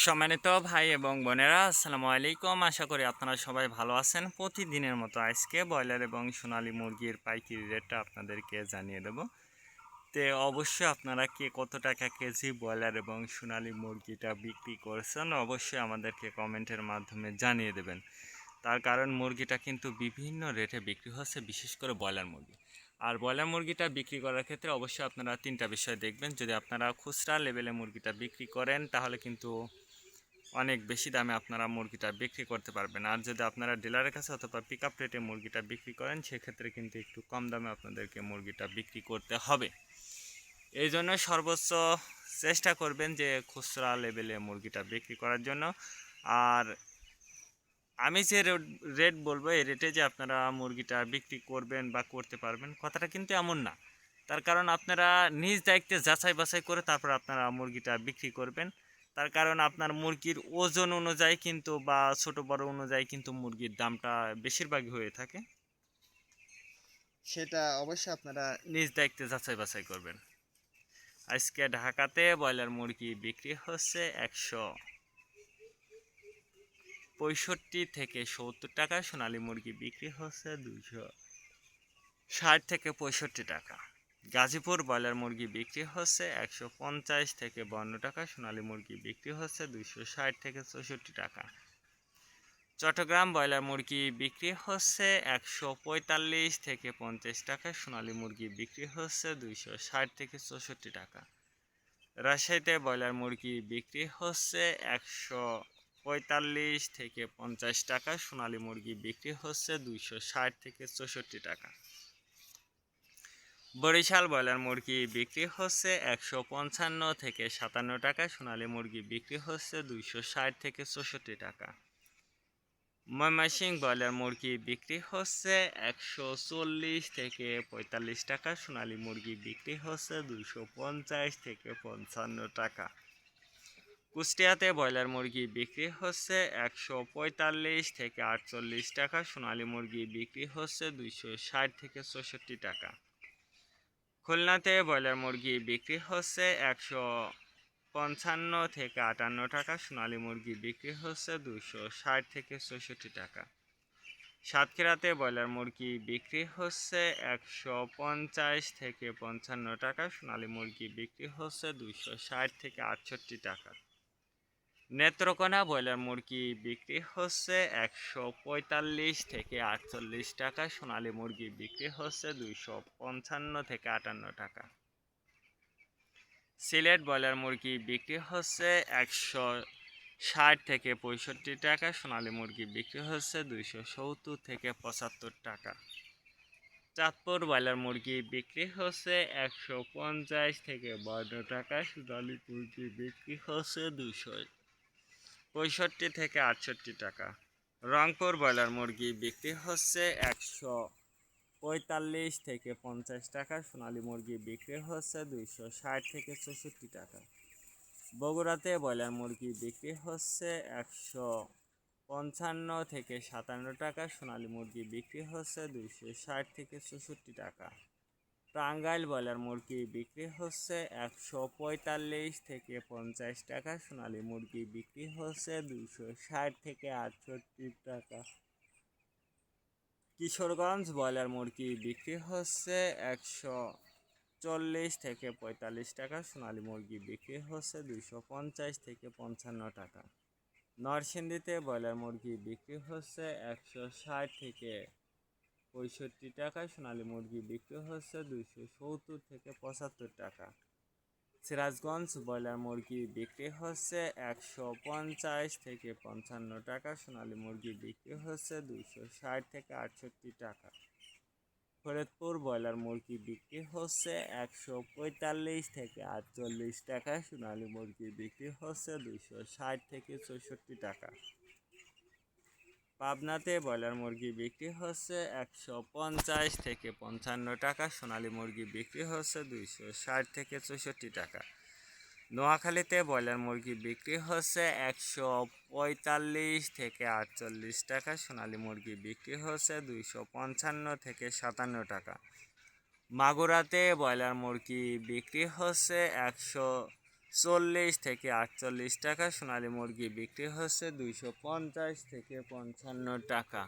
সম্মানিত ভাই এবং বোনেরা, আসসালামু আলাইকুম। আশা করি আপনারা সবাই ভালো আছেন। প্রতিদিনের মতো আজকে ব্রয়লার এবং সোনালী মুরগির পাইকারি রেটটা আপনাদেরকে জানিয়ে দেব। অবশ্যই আপনারা কে কত টাকা কেজি ব্রয়লার এবং সোনালী মুরগিটা বিক্রি করছেন অবশ্যই আমাদেরকে কমেন্টের মাধ্যমে জানিয়ে দেবেন। তার কারণ মুরগিটা কিন্তু বিভিন্ন রেটে বিক্রি হচ্ছে, বিশেষ করে ব্রয়লার মুরগি। আর ব্রয়লার মুরগিটা বিক্রি করার ক্ষেত্রে অবশ্যই আপনারা তিনটা বিষয় দেখবেন। যদি আপনারা খুচরা লেভেলে মুরগিটা বিক্রি করেন তাহলে কিন্তু অনেক বেশি দামে আপনারা মুরগিটা বিক্রি করতে পারবেন। আর যদি আপনারা ডিলারের কাছে অথবা পিক আপ রেটে মুরগিটা বিক্রি করেন সেক্ষেত্রে কিন্তু একটু কম দামে আপনাদেরকে মুরগিটা বিক্রি করতে হবে। এই জন্য সর্বোচ্চ চেষ্টা করবেন যে খুচরা লেভেলে মুরগিটা বিক্রি করার জন্য। আর আমি যে রেট বলবো এই রেটে যে আপনারা মুরগিটা বিক্রি করবেন বা করতে পারবেন কথাটা কিন্তু এমন না। তার কারণ আপনারা নিজ দায়িত্বে যাচাই বাছাই করে তারপর আপনারা মুরগিটা বিক্রি করবেন। তার কারণ আপনার মুরগির ওজন অনুযায়ী কিন্তু বা ছোট বড় অনুযায়ী কিন্তু মুরগির দামটা বেশিরভাগই হয়ে থাকে। সেটা অবশ্যই আপনারা নিজ দায়িত্বে যাচাই বাছাই করবেন। আজকে ঢাকাতে ব্রয়লার মুরগি বিক্রি হচ্ছে 165 থেকে 70 টাকা। সোনালী মুরগি বিক্রি হচ্ছে 260 থেকে 65 টাকা। গাজীপুর ব্রয়লার মুরগি বিক্রি হচ্ছে 150 থেকে 52 টাকা। সোনালী মুরগি বিক্রি হচ্ছে 260 থেকে 64 টাকা। চট্টগ্রাম ব্রয়লার মুরগি বিক্রি হচ্ছে 145 থেকে 50 টাকা। সোনালী মুরগি বিক্রি হচ্ছে 260 থেকে 64 টাকা। রাজশাহীতে ব্রয়লার মুরগি বিক্রি হচ্ছে 145 থেকে 50 টাকা। সোনালী মুরগি বিক্রি হচ্ছে 260 থেকে 64 টাকা। বরিশাল ব্রয়লার মুরগি বিক্রি হচ্ছে 155 থেকে 57 টাকা। সোনালী মুরগি বিক্রি হচ্ছে 260 থেকে 64 টাকা। ময়মনসিংহ ব্রয়লার মুরগি বিক্রি হচ্ছে 140 থেকে 45 টাকা। সোনালী মুরগি বিক্রি হচ্ছে 250 থেকে 55 টাকা। কুষ্টিয়াতে ব্রয়লার মুরগি বিক্রি হচ্ছে 145 থেকে 48 টাকা। সোনালী মুরগি বিক্রি হচ্ছে 260 থেকে 64 টাকা। খুলনাতে ব্রয়লার মুরগি বিক্রি হচ্ছে 155 থেকে 58 টাকা। সোনালী মুরগি বিক্রি হচ্ছে 260 থেকে 64 টাকা। সাতক্ষীরাতে ব্রয়লার মুরগি বিক্রি হচ্ছে 150 থেকে 55 টাকা। সোনালী মুরগি বিক্রি হচ্ছে 260 থেকে 68 টাকা। নেত্রকোনা ব্রয়লার মুরগি বিক্রি হচ্ছে 145 থেকে 48 টাকা। সোনালী মুরগি বিক্রি হচ্ছে 255 থেকে 58 টাকা। সিলেট ব্রয়লার মুরগি বিক্রি হচ্ছে 160 থেকে 65 টাকা। সোনালী মুরগি বিক্রি হচ্ছে 270 থেকে 75 টাকা। চাঁদপুর ব্রয়লার মুরগি বিক্রি হচ্ছে 150 থেকে 52 টাকা। সোনালী মুরগি বিক্রি হচ্ছে 265 থেকে 68 টাকা। রংপুর ব্রয়লার মুরগি বিক্রি হচ্ছে 145 থেকে 50 টাকা। সোনালী মুরগি বিক্রি হচ্ছে 260 থেকে 64 টাকা। বগুড়াতে ব্রয়লার মুরগি বিক্রি হচ্ছে 155 থেকে 57 টাকা। সোনালী মুরগি বিক্রি হচ্ছে 260 থেকে 64 টাকা। টাঙ্গাইল ব্রয়লার মুরগি বিক্রি হচ্ছে 145 থেকে 50 টাকা। সোনালী মুরগি বিক্রি হচ্ছে 260 থেকে 68 টাকা। কিশোরগঞ্জ ব্রয়লার মুরগি বিক্রি হচ্ছে 140 থেকে 45 টাকা। সোনালী মুরগি বিক্রি হচ্ছে 250 থেকে 55 টাকা। নরসিংদীতে ব্রয়লার মুরগি বিক্রি হচ্ছে 160 থেকে 65 টাকা। সোনালী মুরগি বিক্রি হচ্ছে 270 থেকে 75 টাকা। সিরাজগঞ্জ ব্রয়লার মুরগি বিক্রি হচ্ছে 150 থেকে 55 টাকা। সোনালী মুরগি বিক্রি হচ্ছে 260 থেকে 68 টাকা। ফরিদপুর ব্রয়লার মুরগি বিক্রি হচ্ছে 145 থেকে 48 টাকা। সোনালী মুরগি বিক্রি হচ্ছে 260 থেকে 64 টাকা। পাবনাতে ব্রয়লার মুরগি বিক্রি হচ্ছে 150 থেকে 55 টাকা। সোনালী মুরগি বিক্রি হচ্ছে 260 থেকে 64 টাকা। নোয়াখালীতে ব্রয়লার মুরগি বিক্রি হচ্ছে 145 থেকে 48 টাকা। সোনালী মুরগি বিক্রি হচ্ছে 255 থেকে 57 টাকা। মাগুরাতে ব্রয়লার মুরগি বিক্রি হচ্ছে 40 থেকে 48 টাকা। সোনালী মুরগি বিক্রি হচ্ছে 250 থেকে 55 টাকা।